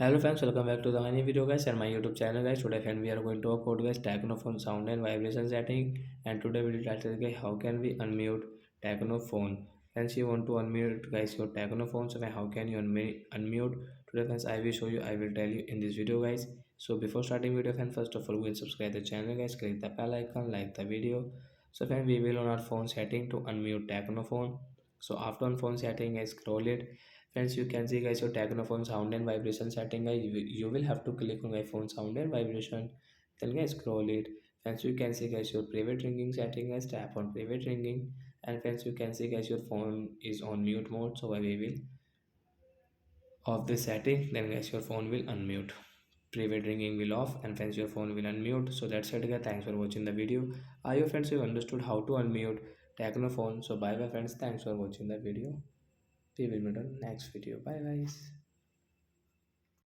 Hello friends, welcome back to the new video guys and my YouTube channel guys. Today friend we are going to talk about guys Technophone sound and vibration setting, and today we will title guys how can we unmute Technophone. Friends, you want to unmute guys your Technophone, so how can you unmute? Today friends I will show you, I will tell you in this video guys. So before starting video friend, first of all go and subscribe the channel guys, click the bell icon, like the video. So friend, we will on our phone setting to unmute Technophone. So after on phone setting I scroll it. Friends, you can see guys your Technophone sound and vibration setting guys. You will have to click on my phone sound and vibration. Then guys scroll it. Friends, you can see guys your private ringing setting guys. Tap on private ringing. And friends, you can see guys your phone is on mute mode. So we will off this setting. Then guys your phone will unmute. Private ringing will off and friends your phone will unmute. So that's it guys. Thanks for watching the video. I hope friends you understood how to unmute Technophone. So bye bye friends. Thanks for watching the video. We will meet on next video. Bye guys.